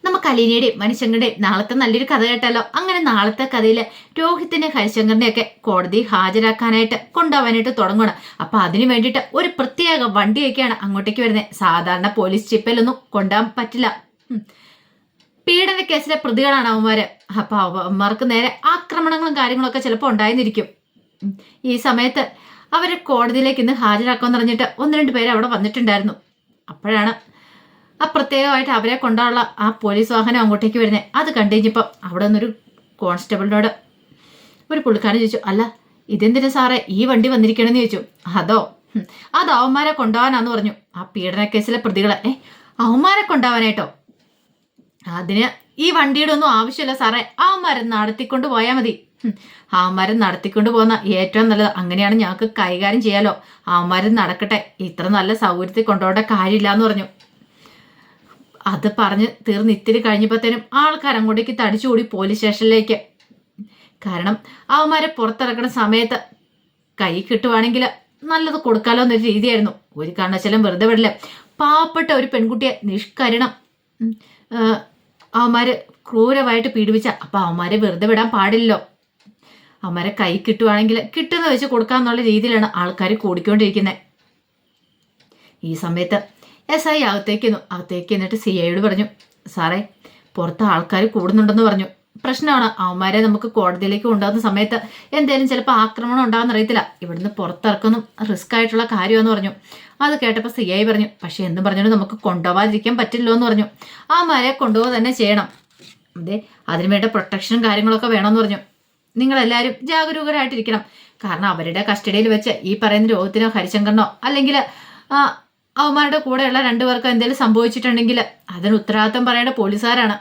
നമുക്ക് അലീനയുടെയും മനുഷ്യങ്ങളുടെയും നാളത്തെ നല്ലൊരു കഥ കേട്ടാലോ? അങ്ങനെ നാളത്തെ കഥയില് രോഹിത്തിനെ ഹരിശങ്കറിനെ ഒക്കെ കോടതി ഹാജരാക്കാനായിട്ട് കൊണ്ടുപോകാനായിട്ട് തുടങ്ങണം. അപ്പൊ അതിനു വേണ്ടിയിട്ട് ഒരു പ്രത്യേക വണ്ടിയൊക്കെയാണ് അങ്ങോട്ടേക്ക് വരുന്നത്. സാധാരണ പോലീസ് ചിപ്പിലൊന്നും കൊണ്ടുപോകാൻ പറ്റില്ല. പീഡന കേസിലെ പ്രതികളാണ് അവന്മാര്. അപ്പൊ അവന്മാർക്ക് നേരെ ആക്രമണങ്ങളും കാര്യങ്ങളൊക്കെ ചിലപ്പോൾ ഉണ്ടായിരുന്നിരിക്കും. ഈ സമയത്ത് അവരെ കോടതിയിലേക്ക് ഇന്ന് ഹാജരാക്കാന്ന് പറഞ്ഞിട്ട് 1-2 പേര് അവിടെ വന്നിട്ടുണ്ടായിരുന്നു. അപ്പോഴാണ് ആ പ്രത്യേകമായിട്ട് അവരെ കൊണ്ടുള്ള ആ പോലീസ് വാഹനം അങ്ങോട്ടേക്ക് വരുന്നത്. അത് കണ്ടു കഴിഞ്ഞപ്പോൾ അവിടെ നിന്നൊരു കോൺസ്റ്റബിളിനോട് ഒരു പുള്ളിക്കാരൻ ചോദിച്ചു, അല്ല ഇതെന്തിനാ സാറേ ഈ വണ്ടി വന്നിരിക്കണമെന്ന് ചോദിച്ചു. അത് അവന്മാരെ കൊണ്ടുപോകാനാന്ന് പറഞ്ഞു. ആ പീഡന കേസിലെ പ്രതികളെ അവന്മാരെ കൊണ്ടുപോകാനായിട്ടോ? അതിന് ഈ വണ്ടിയുടെ ഒന്നും ആവശ്യമില്ല സാറേ, അവന്മാരെ നടത്തിക്കൊണ്ട് പോയാൽ മതി. അവന്മാരെ നടത്തിക്കൊണ്ട് പോകുന്ന ഏറ്റവും നല്ലത്. അങ്ങനെയാണ് ഞങ്ങൾക്ക് കൈകാര്യം ചെയ്യാലോ. അവന്മാരെ നടക്കട്ടെ, ഇത്ര നല്ല സൗകര്യത്തിൽ കൊണ്ടുപോകേണ്ട കാര്യമില്ല എന്ന് പറഞ്ഞു. അത് പറഞ്ഞ് തീർന്ന് ഇത്തിരി കഴിഞ്ഞപ്പോഴത്തേനും ആൾക്കാർ അങ്ങോട്ടേക്ക് തടിച്ചുകൂടി പോലീസ് സ്റ്റേഷനിലേക്ക്. കാരണം അവന്മാരെ പുറത്തിറക്കുന്ന സമയത്ത് കൈ കിട്ടുവാണെങ്കിൽ നല്ലത് കൊടുക്കാലോ എന്നൊരു രീതിയായിരുന്നു. ഒരു കാരണവശാലും വെറുതെ വിടില്ല. പാവപ്പെട്ട ഒരു പെൺകുട്ടിയെ നിഷ്കരണം അവന്മാര് ക്രൂരമായിട്ട് പീഡിപ്പിച്ച, അപ്പൊ അവന്മാരെ വെറുതെ വിടാൻ പാടില്ലല്ലോ. അവന്മാരെ കൈ കിട്ടുവാണെങ്കിൽ കിട്ടുന്ന വെച്ച് കൊടുക്കാന്നുള്ള രീതിയിലാണ് ആൾക്കാർ കൂടിക്കൊണ്ടിരിക്കുന്നത്. ഈ സമയത്ത് SI അകത്തേക്ക് എന്നിട്ട് CIയോട് പറഞ്ഞു, സാറേ പുറത്ത് ആൾക്കാർ കൂടുന്നുണ്ടെന്ന് പറഞ്ഞു. പ്രശ്നമാണ്, അവന്മാരെ നമുക്ക് കോടതിയിലേക്ക് കൊണ്ടുപോകുന്ന സമയത്ത് എന്തേലും ചിലപ്പോൾ ആക്രമണം ഉണ്ടാകുന്ന അറിയത്തില്ല. ഇവിടുന്ന് പുറത്തിറക്കുന്നു റിസ്ക് ആയിട്ടുള്ള കാര്യമെന്ന് പറഞ്ഞു. അത് കേട്ടപ്പോൾ CI പറഞ്ഞു, പക്ഷെ എന്തും പറഞ്ഞാലും നമുക്ക് കൊണ്ടുപോകാതിരിക്കാൻ പറ്റില്ലോ എന്ന് പറഞ്ഞു. അവന്മാരെ കൊണ്ടുപോകുക തന്നെ ചെയ്യണം. അതിനുവേണ്ട പ്രൊട്ടക്ഷനും കാര്യങ്ങളൊക്കെ വേണമെന്ന് പറഞ്ഞു. നിങ്ങളെല്ലാവരും ജാഗരൂകരായിട്ടിരിക്കണം. കാരണം അവരുടെ കസ്റ്റഡിയിൽ വെച്ച് ഈ പറയുന്ന രോഗത്തിനോ ഹരിശങ്കറിനോ അല്ലെങ്കിൽ അവന്മാരുടെ കൂടെയുള്ള 2 പേർക്കോ എന്തെങ്കിലും സംഭവിച്ചിട്ടുണ്ടെങ്കിൽ അതിന് ഉത്തരവാദിത്വം പറയേണ്ട പോലീസുകാരാണ്.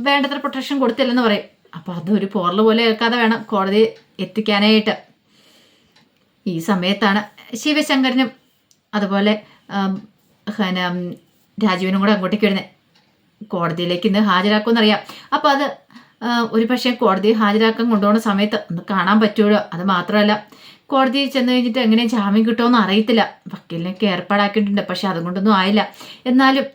വേണ്ടത്ര പ്രൊട്ടക്ഷൻ കൊടുത്തില്ലെന്ന് പറയും. അപ്പോൾ അതൊരു പോറൽ പോലെ ഏൽക്കാതെ വേണം കോടതി എത്തിക്കാനായിട്ട്. ഈ സമയത്താണ് ശിവശങ്കരനും അതുപോലെ രാജീവനും കൂടെ അങ്ങോട്ടേക്ക് വരുന്നത്. കോടതിയിലേക്ക് ഇന്ന് ഹാജരാക്കുമെന്നറിയാം. അപ്പോൾ അത് ഒരു പക്ഷേ കോടതി ഹാജരാക്കാൻ കൊണ്ടുപോകുന്ന സമയത്ത് ഒന്ന് കാണാൻ പറ്റുള്ളൂ. അത് മാത്രമല്ല, കോടതിയിൽ ചെന്ന് കഴിഞ്ഞിട്ട് എങ്ങനെയും ജാമ്യം കിട്ടുമെന്ന് അറിയത്തില്ല. വക്കീലിനൊക്കെ ഏർപ്പാടാക്കിയിട്ടുണ്ട്, പക്ഷെ അതുകൊണ്ടൊന്നും ആയില്ല. എന്നാലും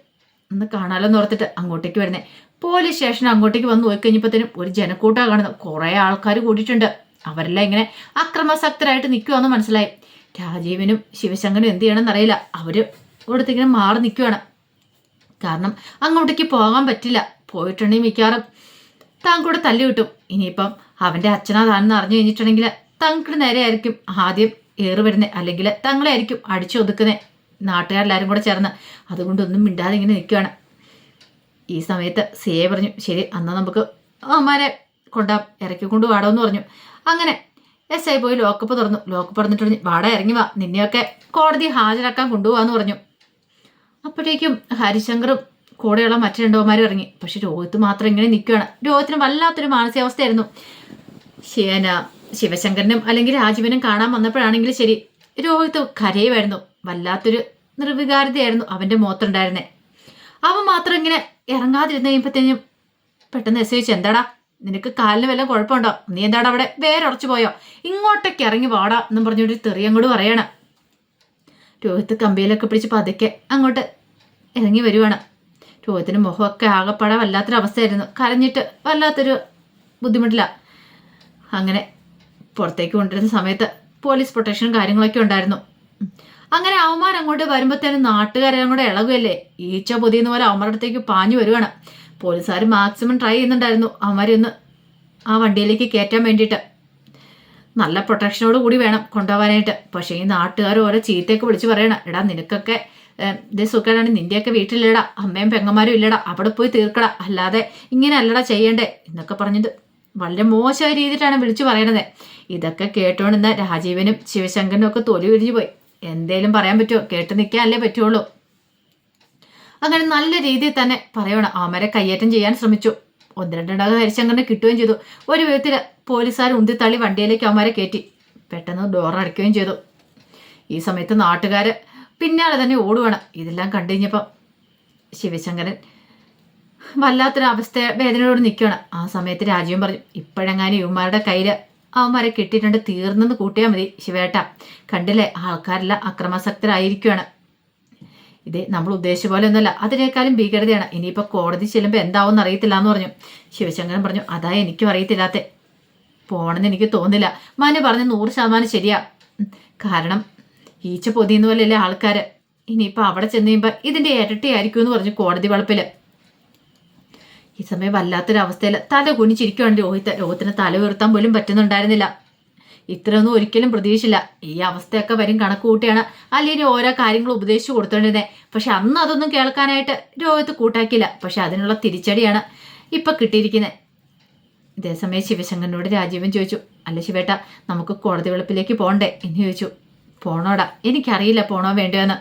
ഒന്ന് കാണാലോ എന്ന് ഓർത്തിട്ട് അങ്ങോട്ടേക്ക് വരുന്നത്. പോലീസ് സ്റ്റേഷൻ അങ്ങോട്ടേക്ക് വന്ന് പോയി കഴിഞ്ഞപ്പോഴത്തേനും ഒരു ജനക്കൂട്ടമാണ് കാണുന്നത്. കുറേ ആൾക്കാർ കൂടിയിട്ടുണ്ട്. അവരെല്ലാം ഇങ്ങനെ അക്രമാസക്തരായിട്ട് നിൽക്കുവാന്ന് മനസ്സിലായി. രാജീവനും ശിവശങ്കരനും എന്ത് ചെയ്യണമെന്ന് അറിയില്ല. അവർ ഇവിടുത്തേക്കിങ്ങനെ മാറി നിൽക്കുവാണ്. കാരണം അങ്ങോട്ടേക്ക് പോകാൻ പറ്റില്ല. പോയിട്ടുണ്ടെങ്കിൽ മിക്കവാറും താൻ കൂടെ തല്ലി കിട്ടും. ഇനിയിപ്പം അവൻ്റെ അച്ഛനാ താനെന്ന് അറിഞ്ഞു കഴിഞ്ഞിട്ടുണ്ടെങ്കിൽ തങ്ങളുടെ നേരെ ആയിരിക്കും ആദ്യം ഏറി വരുന്നത്, അല്ലെങ്കിൽ തങ്ങളെ ആയിരിക്കും അടിച്ചു ഒതുക്കുന്നത് നാട്ടുകാരെല്ലാവരും കൂടെ ചേർന്ന്. അതുകൊണ്ടൊന്നും മിണ്ടാതെ ഇങ്ങനെ നിൽക്കുകയാണ്. ഈ സമയത്ത് CA പറഞ്ഞു, ശരി എന്നാൽ നമുക്ക് അവന്മാരെ ഇറക്കിക്കൊണ്ട് വാടാമെന്ന് പറഞ്ഞു. അങ്ങനെ SI പോയി ലോക്കപ്പ് തുറന്നു. ലോക്കപ്പ് തുറന്നിട്ട് വാടാ ഇറങ്ങി വാ, നിന്നെയൊക്കെ കോടതി ഹാജരാക്കാൻ കൊണ്ടുപോകാന്ന് പറഞ്ഞു. അപ്പോഴേക്കും ഹരിശങ്കറും കൂടെയുള്ള മറ്റു 2 പേരും ഇറങ്ങി. പക്ഷെ രോഹിത്ത് മാത്രം ഇങ്ങനെ നിൽക്കുകയാണ്. രോഹിത്തിന് വല്ലാത്തൊരു മാനസികാവസ്ഥയായിരുന്നു. ശിവശങ്കരനും അല്ലെങ്കിൽ രാജീവനും കാണാൻ വന്നപ്പോഴാണെങ്കിൽ ശരി, രോഹിത്ത് കരയുമായിരുന്നു. വല്ലാത്തൊരു നിർവികാരതയായിരുന്നു അവൻ്റെ മുഖത്തുണ്ടായിരുന്നേ. അവൻ മാത്രം ഇങ്ങനെ ഇറങ്ങാതിരുന്ന് കഴിയുമ്പോഴത്തേനും പെട്ടെന്ന് SI ചോദിച്ചു, എന്താടാ നിനക്ക് കാലിന് വല്ലതും കുഴപ്പമുണ്ടോ? നീ എന്താടാ അവിടെ വേരുറച്ചു പോയോ? ഇങ്ങോട്ടേക്ക് ഇറങ്ങി വാടാ എന്നും പറഞ്ഞൊരു തെറിയങ്ങോട് പറയണം. രോഹിത്ത് കമ്പിയിലൊക്കെ പിടിച്ച് പതുക്കെ അങ്ങോട്ട് ഇറങ്ങി വരുവാണ്. രോഹിത്തിന് മുഖമൊക്കെ ആകെപ്പാടെ വല്ലാത്തൊരവസ്ഥയായിരുന്നു. കരഞ്ഞിട്ട് വല്ലാത്തൊരു ബുദ്ധിമുട്ടില്ല. അങ്ങനെ പുറത്തേക്ക് കൊണ്ടുവരുന്ന സമയത്ത് പോലീസ് പ്രൊട്ടക്ഷനും കാര്യങ്ങളൊക്കെ ഉണ്ടായിരുന്നു. അങ്ങനെ അവന്മാർ അങ്ങോട്ട് വരുമ്പോഴത്തേനും നാട്ടുകാരെല്ലാം കൂടെ ഇളകുമല്ലേ, ഈച്ച പൊതിയുന്ന പോലെ അവന്മാരുടെ അടുത്തേക്ക് പാഞ്ഞു വരുവാണ്. പോലീസുകാർ മാക്സിമം ട്രൈ ചെയ്യുന്നുണ്ടായിരുന്നു അവന്മാരെ ഒന്ന് ആ വണ്ടിയിലേക്ക് കയറ്റാൻ വേണ്ടിയിട്ട്. നല്ല പ്രൊട്ടക്ഷനോട് കൂടി വേണം കൊണ്ടുപോകാനായിട്ട്. പക്ഷേ ഈ നാട്ടുകാർ ഓരോ ചീത്തയൊക്കെ വിളിച്ച് പറയണം, എടാ നിനക്കൊക്കെ ഇതേ സുഖമാണ്, നിന്റെയൊക്കെ വീട്ടിലില്ലടാ, അമ്മയും പെങ്ങന്മാരും ഇല്ലടാ, അവിടെ പോയി തീർക്കടാ, അല്ലാതെ ഇങ്ങനെ അല്ലടാ ചെയ്യണ്ടേ എന്നൊക്കെ പറഞ്ഞത് വളരെ മോശമായ രീതിയിലാണ് വിളിച്ചു പറയണത്. ഇതൊക്കെ കേട്ടോണ്ടിരുന്ന രാജീവനും ശിവശങ്കരനും ഒക്കെ തൊലി വിരിഞ്ഞു പോയി. എന്തേലും പറയാൻ പറ്റുമോ? കേട്ട് നിൽക്കാനല്ലേ പറ്റുള്ളൂ. അങ്ങനെ നല്ല രീതിയിൽ തന്നെ പറയണം. അവന്മാരെ കയ്യേറ്റം ചെയ്യാൻ ശ്രമിച്ചു. 1-2 ഹരിശങ്കറിനെ കിട്ടുകയും ചെയ്തു. ഒരു വിധത്തിൽ പോലീസുകാർ ഉന്തിത്തള്ളി വണ്ടിയിലേക്ക് അവന്മാരെ കയറ്റി. പെട്ടെന്ന് ഡോർ അടയ്ക്കുകയും ചെയ്തു. ഈ സമയത്ത് നാട്ടുകാർ പിന്നാലെ തന്നെ ഓടുവാണ്. ഇതെല്ലാം കണ്ടു കഴിഞ്ഞപ്പം ശിവശങ്കരൻ വല്ലാത്തൊരു അവസ്ഥ വേദനയോട് നിൽക്കുകയാണ്. ആ സമയത്ത് രാജീവൻ പറഞ്ഞു, ഇപ്പോഴെങ്ങാനും ഇവന്മാരുടെ കയ്യിൽ അവന്മാരെ കിട്ടിയിട്ടുണ്ട്, തീർന്നെന്ന് കൂട്ടിയാൽ മതി ശിവേട്ട. കണ്ടില്ലേ, ആൾക്കാരെല്ലാം അക്രമാസക്തരായിരിക്കുകയാണ്. ഇത് നമ്മൾ ഉദ്ദേശിച്ച പോലെ ഒന്നുമല്ല, അതിനേക്കാളും ഭീകരതയാണ്. ഇനിയിപ്പോൾ കോടതി ചെല്ലുമ്പോൾ എന്താവും അറിയത്തില്ല എന്ന് പറഞ്ഞു. ശിവശങ്കരൻ പറഞ്ഞു, അതാ എനിക്കും അറിയത്തില്ലാത്ത, പോണെന്ന് എനിക്ക് തോന്നില്ല. മനു പറഞ്ഞ 100% ശരിയാ. കാരണം ഈച്ച പൊതിയുന്ന പോലെയല്ലേ ആൾക്കാർ. ഇനിയിപ്പോൾ അവിടെ ചെന്ന് കഴിയുമ്പോൾ ഇതിൻ്റെ ഇരട്ടിയായിരിക്കും എന്ന് പറഞ്ഞു കോടതി വളപ്പിൽ. ഈ സമയം വല്ലാത്തൊരവസ്ഥയിൽ തല കുനിച്ചിരിക്കുകയാണ് രോഹിത്തിന് തല ഉയർത്താൻ പോലും പറ്റുന്നുണ്ടായിരുന്നില്ല. ഇത്രയൊന്നും ഒരിക്കലും പ്രതീക്ഷിച്ചില്ല. ഈ അവസ്ഥയൊക്കെ വരും കണക്ക് കൂട്ടിയാണ് അലീന ഓരോ കാര്യങ്ങൾ ഉപദേശിച്ചു കൊടുത്തോണ്ടിരുന്നത്. പക്ഷെ അന്ന് അതൊന്നും കേൾക്കാനായിട്ട് രോഹിത്ത് കൂട്ടാക്കിയില്ല. പക്ഷെ അതിനുള്ള തിരിച്ചടിയാണ് ഇപ്പൊ കിട്ടിയിരിക്കുന്നത്. ഇതേസമയം ശിവശങ്കരനോട് രാജീവൻ ചോദിച്ചു, അല്ല ശിവേട്ട, നമുക്ക് കോടതി വെളുപ്പിലേക്ക് പോകണ്ടേ എന്ന് ചോദിച്ചു. പോണോടാ, എനിക്കറിയില്ല പോണോ വേണ്ടോന്ന്.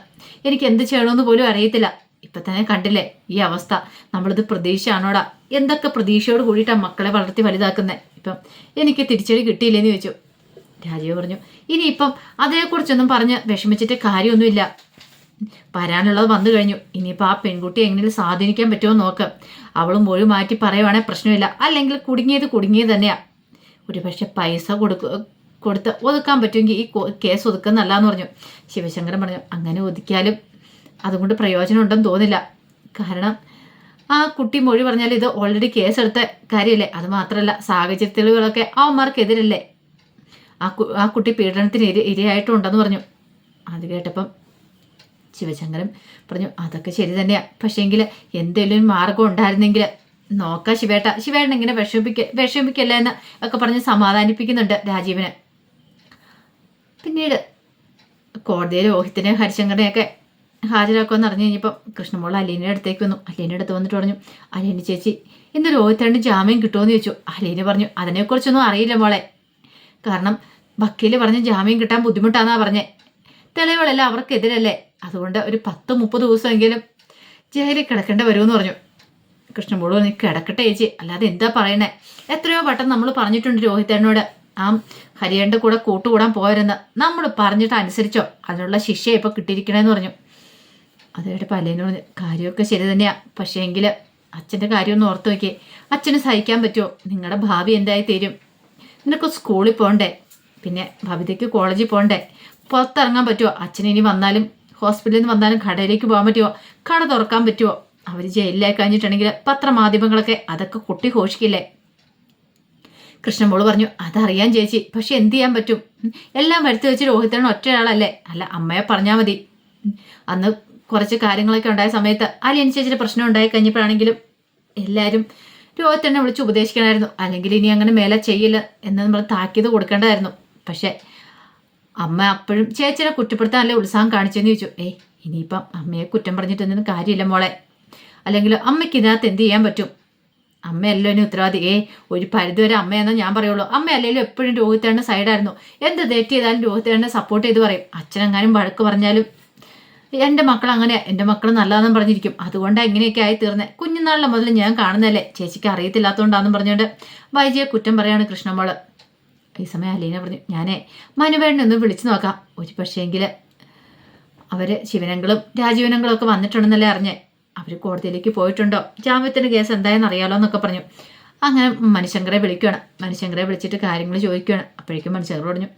എനിക്ക് എന്ത് ചെയ്യണമെന്ന് പോലും അറിയത്തില്ല. ഇപ്പൊ തന്നെ കണ്ടില്ലേ ഈ അവസ്ഥ. നമ്മളിത് പ്രതീക്ഷയാണോടാ? എന്തൊക്കെ പ്രതീക്ഷയോട് കൂടിയിട്ടാണ് മക്കളെ വളർത്തി വലുതാക്കുന്നത്. ഇപ്പം എനിക്ക് തിരിച്ചടി കിട്ടിയില്ലെന്ന് ചോദിച്ചു. രാജീവ് പറഞ്ഞു, ഇനിയിപ്പം അതേക്കുറിച്ചൊന്നും പറഞ്ഞ് വിഷമിച്ചിട്ട് കാര്യമൊന്നുമില്ല. വരാനുള്ളത് വന്നു കഴിഞ്ഞു. ഇനിയിപ്പോൾ ആ പെൺകുട്ടി എങ്ങനെയും സ്വാധീനിക്കാൻ പറ്റുമോ നോക്ക്. അവളും മൊഴി മാറ്റി പറയുവാണെങ്കിൽ പ്രശ്നമില്ല. അല്ലെങ്കിൽ കുടുങ്ങിയത് തന്നെയാ. ഒരു പക്ഷെ പൈസ കൊടുത്ത് ഒതുക്കാൻ പറ്റുമെങ്കിൽ ഈ കേസ് ഒതുക്കുന്നല്ലാന്ന് പറഞ്ഞു. ശിവശങ്കരൻ പറഞ്ഞു, അങ്ങനെ ഒതുക്കിയാലും അതുകൊണ്ട് പ്രയോജനം ഉണ്ടെന്ന് തോന്നില്ല. കാരണം ആ കുട്ടി മൊഴി പറഞ്ഞാൽ ഇത് ഓൾറെഡി കേസെടുത്ത കാര്യമല്ലേ. അത് മാത്രമല്ല സാഹചര്യ തെളിവുകളൊക്കെ അവന്മാർക്കെതിരല്ലേ. ആ കുട്ടി പീഡനത്തിന് ഇരയായിട്ടുണ്ടെന്ന് പറഞ്ഞു. അത് കേട്ടപ്പം ശിവശങ്കരൻ പറഞ്ഞു, അതൊക്കെ ശരി തന്നെയാ. പക്ഷേങ്കിൽ എന്തെങ്കിലും മാർഗം ഉണ്ടായിരുന്നെങ്കിൽ നോക്കാം ശിവേട്ടൻ ഇങ്ങനെ വിഷമിക്കല്ല എന്ന് ഒക്കെ പറഞ്ഞ് സമാധാനിപ്പിക്കുന്നുണ്ട് രാജീവന്. പിന്നീട് കോടതിയിൽ രോഹിത്തിനെ ഹരിശങ്കരനെയൊക്കെ ഹാജരാക്കുമെന്ന് അറിഞ്ഞു കഴിഞ്ഞപ്പം കൃഷ്ണമോൾ അലീനയുടെ അടുത്തേക്ക് വന്നു. അലീനയുടെ അടുത്ത് വന്നിട്ട് പറഞ്ഞു, അലീന ചേച്ചി ഇന്ന് രോഹിത്തേണ്ട ജാമ്യം കിട്ടുമെന്ന് ചോദിച്ചു. അലീന പറഞ്ഞു, അതിനെക്കുറിച്ചൊന്നും അറിയില്ല മോളെ. കാരണം വക്കീല് പറഞ്ഞ് ജാമ്യം കിട്ടാൻ ബുദ്ധിമുട്ടാന്നാ പറഞ്ഞേ. തെളിവുകളെല്ലാം അവർക്കെതിരല്ലേ. അതുകൊണ്ട് ഒരു 10-30 ദിവസമെങ്കിലും ജയിലിൽ കിടക്കേണ്ടി വരുമെന്ന് പറഞ്ഞു. കൃഷ്ണമോൾ നീ കിടക്കട്ടെ ചേച്ചി, അല്ലാതെ എന്താ പറയണേ. എത്രയോ വട്ടം നമ്മൾ പറഞ്ഞിട്ടുണ്ട് രോഹിത്തേനോട് ആ ഹരിയന്റെ കൂടെ കൂട്ടുകൂടാൻ പോയരെന്ന്. നമ്മൾ പറഞ്ഞിട്ട് അനുസരിച്ചോ, അതിനുള്ള ശിക്ഷ ഇപ്പൊ കിട്ടിയിരിക്കണേന്ന് പറഞ്ഞു. അതായിട്ട് പലേനോട് പറഞ്ഞു, കാര്യമൊക്കെ ശരി തന്നെയാ. പക്ഷേ എങ്കിൽ അച്ഛൻ്റെ കാര്യം ഒന്ന് ഓർത്ത് നോക്കിയേ. അച്ഛന് സഹിക്കാൻ പറ്റുമോ? നിങ്ങളുടെ ഭാവി എന്തായി തീരും? നിനക്ക് സ്കൂളിൽ പോകണ്ടേ, പിന്നെ ഭവിതയ്ക്ക് കോളേജിൽ പോകണ്ടേ, പുറത്തിറങ്ങാൻ പറ്റുമോ? അച്ഛൻ ഇനി വന്നാലും ഹോസ്പിറ്റലിൽ നിന്ന് വന്നാലും കടയിലേക്ക് പോകാൻ പറ്റുമോ? കട തുറക്കാൻ പറ്റുമോ? അവർ ജയിലിലായി കഴിഞ്ഞിട്ടുണ്ടെങ്കിൽ പത്രമാധ്യമങ്ങളൊക്കെ അതൊക്കെ കൊട്ടി ഘോഷിക്കില്ലേ? കൃഷ്ണമോള് പറഞ്ഞു, അതറിയാൻ ചേച്ചി, പക്ഷെ എന്ത് ചെയ്യാൻ പറ്റും? എല്ലാം വരുത്തി വെച്ച് രോഹിത്തേണ് ഒറ്റയാളല്ലേ. അല്ല അമ്മയെ പറഞ്ഞാൽ മതി. അന്ന് കുറച്ച് കാര്യങ്ങളൊക്കെ ഉണ്ടായ സമയത്ത് അലിയൻ ചേച്ചിയുടെ പ്രശ്നം ഉണ്ടായി കഴിഞ്ഞപ്പോഴാണെങ്കിലും എല്ലാവരും രോഹിത്തേനെ വിളിച്ച് ഉപദേശിക്കണമായിരുന്നു. അല്ലെങ്കിൽ ഇനി അങ്ങനെ മേലെ ചെയ്യില്ല എന്ന് നമ്മൾ താക്കീത് കൊടുക്കേണ്ടതായിരുന്നു. പക്ഷെ അമ്മ അപ്പോഴും ചേച്ചിനെ കുറ്റപ്പെടുത്താനല്ലേ ഉത്സാഹം കാണിച്ചെന്ന് ചോദിച്ചു. ഇനിയിപ്പം അമ്മയെ കുറ്റം പറഞ്ഞിട്ടൊന്നും കാര്യമില്ല മോളെ. അല്ലെങ്കിൽ അമ്മയ്ക്ക് ഇതിനകത്ത് എന്ത് ചെയ്യാൻ പറ്റും? അമ്മയല്ലോ ഇനി ഉത്തരവാദി. ഒരു പരിധിവരെ അമ്മയെന്നാ ഞാൻ പറയുള്ളൂ. അമ്മയല്ലേലും എപ്പോഴും രോഹിത്തേണ്ണ സൈഡായിരുന്നു. എന്ത് തെറ്റ് ചെയ്താലും രോഹിത്തേണ്ണെ സപ്പോർട്ട് ചെയ്ത് പറയും. അച്ഛനെങ്ങാനും വഴക്ക് പറഞ്ഞാലും എൻ്റെ മക്കൾ അങ്ങനെയാ, എൻ്റെ മക്കൾ നല്ലതെന്നും പറഞ്ഞിരിക്കും. അതുകൊണ്ടാണ് ഇങ്ങനെയൊക്കെ ആയി തീർന്നത്. കുഞ്ഞുനാളിലെ മുതൽ ഞാൻ കാണുന്നതല്ലേ, ചേച്ചിക്ക് അറിയത്തില്ലാത്തതുകൊണ്ടാണെന്നും പറഞ്ഞുകൊണ്ട് വൈജിയെ കുറ്റം പറയാണ് കൃഷ്ണമോള്. ഈ സമയം അലീന പറഞ്ഞു, ഞാനേ മനുവേണ്ണനെ ഒന്ന് വിളിച്ചു നോക്കാം. ഒരു പക്ഷേങ്കിൽ അവർ ശിവനങ്ങളും രാജീവനങ്ങളും ഒക്കെ വന്നിട്ടുണ്ടെന്നല്ലേ അറിഞ്ഞേ. അവർ കോടതിയിലേക്ക് പോയിട്ടുണ്ടോ, ജാമ്യത്തിൻ്റെ കേസ് എന്തായെന്ന് അറിയാലോ എന്നൊക്കെ പറഞ്ഞു. അങ്ങനെ മനുശങ്കരെ വിളിക്കുകയാണ്. മനുശങ്കരെ വിളിച്ചിട്ട് കാര്യങ്ങൾ ചോദിക്കുകയാണ്. അപ്പോഴേക്കും മനുശങ്കർ പറഞ്ഞു,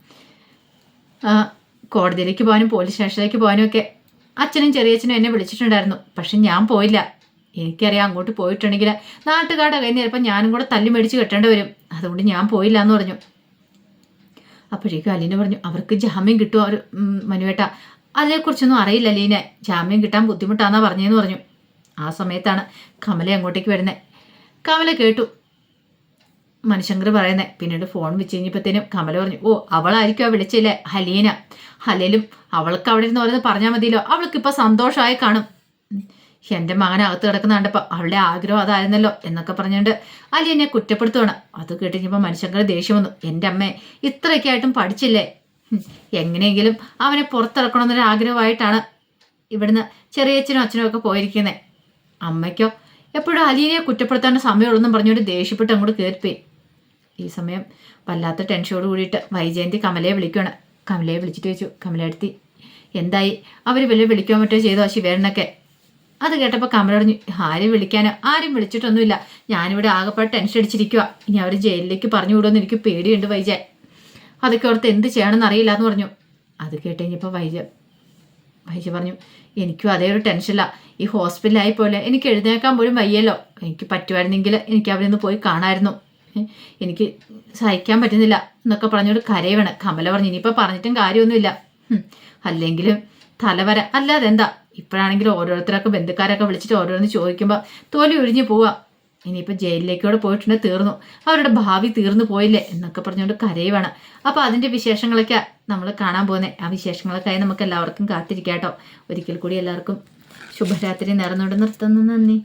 കോടതിയിലേക്ക് പോകാനും പോലീസ് സ്റ്റേഷനിലേക്ക് പോകാനും ഒക്കെ അച്ഛനും ചെറിയച്ഛനും എന്നെ വിളിച്ചിട്ടുണ്ടായിരുന്നു. പക്ഷെ ഞാൻ പോയില്ല. എനിക്കറിയാം അങ്ങോട്ട് പോയിട്ടുണ്ടെങ്കിൽ നാട്ടുകാരുടെ കയ്യിൽ നിന്ന് ചിലപ്പോൾ ഞാനും കൂടെ തല്ലി മേടിച്ച് കെട്ടേണ്ടി വരും. അതുകൊണ്ട് ഞാൻ പോയില്ല എന്ന് പറഞ്ഞു. അപ്പോഴേക്കും അലീന പറഞ്ഞു, അവർക്ക് ജാമ്യം കിട്ടുമോ മനുവേട്ട? അതിനെക്കുറിച്ചൊന്നും അറിയില്ല അലീനെ. ജാമ്യം കിട്ടാൻ ബുദ്ധിമുട്ടാന്നാ പറഞ്ഞതെന്ന് പറഞ്ഞു. ആ സമയത്താണ് കമല അങ്ങോട്ടേക്ക് വരുന്നത്. കമല കേട്ടു മനുശങ്കർ പറയുന്നത്. പിന്നീട് ഫോൺ വെച്ച് കഴിഞ്ഞപ്പോഴത്തേനും കമല പറഞ്ഞു, അവളായിരിക്കും ആ വിളിച്ചില്ലേ, ഹലീന. അല്ലേലും അവൾക്ക് അവിടെ ഇരുന്ന് ഓരോന്ന് പറഞ്ഞാൽ മതിയല്ലോ. അവൾക്കിപ്പോൾ സന്തോഷമായി കാണും. എൻ്റെ മകനകത്ത് കിടക്കുന്ന കണ്ടപ്പോൾ അവളുടെ ആഗ്രഹം അതായിരുന്നല്ലോ എന്നൊക്കെ പറഞ്ഞുകൊണ്ട് അലീനെ കുറ്റപ്പെടുത്തുവാണ്. അത് കേട്ടിരിക്കുമ്പോൾ മനുശങ്കർ ദേഷ്യം വന്നു. എൻ്റെ അമ്മേ, ഇത്രയൊക്കെ ആയിട്ടും പഠിച്ചില്ലേ? എങ്ങനെയെങ്കിലും അവനെ പുറത്തിറക്കണമെന്നൊരു ആഗ്രഹമായിട്ടാണ് ഇവിടുന്ന് ചെറിയച്ഛനും അച്ഛനും ഒക്കെ പോയിരിക്കുന്നത്. അമ്മയ്ക്കോ എപ്പോഴും അലീനയെ കുറ്റപ്പെടുത്താൻ സമയമുള്ളെന്നും പറഞ്ഞുകൊണ്ട് ദേഷ്യപ്പെട്ട് അങ്ങോട്ട് കയറിപ്പോയി. ഈ സമയം വല്ലാത്ത ടെൻഷനോട് കൂടിയിട്ട് വൈജയന്തി കമലയെ വിളിക്കുകയാണ്. കമലയെ വിളിച്ചിട്ട് ചോദിച്ചു, കമലയെടുത്തി എന്തായി? അവർ വലിയ വിളിക്കാൻ പറ്റുമോ ചെയ്തോ ശിവേണ്ണൊക്കെ? അത് കേട്ടപ്പോൾ കമല പറഞ്ഞു, ആരും വിളിക്കാനോ ആരും വിളിച്ചിട്ടൊന്നുമില്ല. ഞാനിവിടെ ആകെപ്പാട് ടെൻഷൻ അടിച്ചിരിക്കുക. ഇനി അവർ ജയിലിലേക്ക് പറഞ്ഞു വിടുമെന്ന് എനിക്ക് പേടിയുണ്ട് വൈജയൻ. അതൊക്കെ ഓർത്ത് എന്ത് ചെയ്യണമെന്ന് അറിയില്ല എന്ന് പറഞ്ഞു. അത് കേട്ട് കഴിഞ്ഞപ്പോൾ വൈജി പറഞ്ഞു, എനിക്കും അതേ ഒരു ടെൻഷനില്ല. ഈ ഹോസ്പിറ്റലായി പോലെ എനിക്ക് എഴുന്നേക്കാൻ പോലും വയ്യല്ലോ. എനിക്ക് പറ്റുമായിരുന്നെങ്കിൽ എനിക്ക് അവിടെ നിന്ന് പോയി കാണാമായിരുന്നു. എനിക്ക് സഹിക്കാൻ പറ്റുന്നില്ല എന്നൊക്കെ പറഞ്ഞോട് കരയുവാണ്. കമല പറഞ്ഞു, ഇനിയിപ്പോൾ പറഞ്ഞിട്ടും കാര്യമൊന്നുമില്ല. അല്ലെങ്കിലും തലവര അല്ലാതെ എന്താ. ഇപ്പോഴാണെങ്കിലും ഓരോരുത്തരൊക്കെ ബന്ധുക്കാരൊക്കെ വിളിച്ചിട്ട് ഓരോന്ന് ചോദിക്കുമ്പോൾ തോലി ഒഴിഞ്ഞു പോവാ. ഇനിയിപ്പോൾ ജയിലിലേക്കൂടെ പോയിട്ടുണ്ടെങ്കിൽ തീർന്നു, അവരുടെ ഭാവി തീർന്നു പോയില്ലേ എന്നൊക്കെ പറഞ്ഞുകൊണ്ട് കരയുവാണ്. അപ്പോൾ അതിൻ്റെ വിശേഷങ്ങളൊക്കെ നമ്മൾ കാണാൻ പോകുന്നത്. ആ വിശേഷങ്ങളൊക്കെയായി നമുക്ക് എല്ലാവർക്കും കാത്തിരിക്കാം കേട്ടോ. ഒരിക്കൽ കൂടി എല്ലാവർക്കും ശുഭരാത്രി നേർന്നുകൊണ്ട് നിർത്തുന്നു. നന്ദി.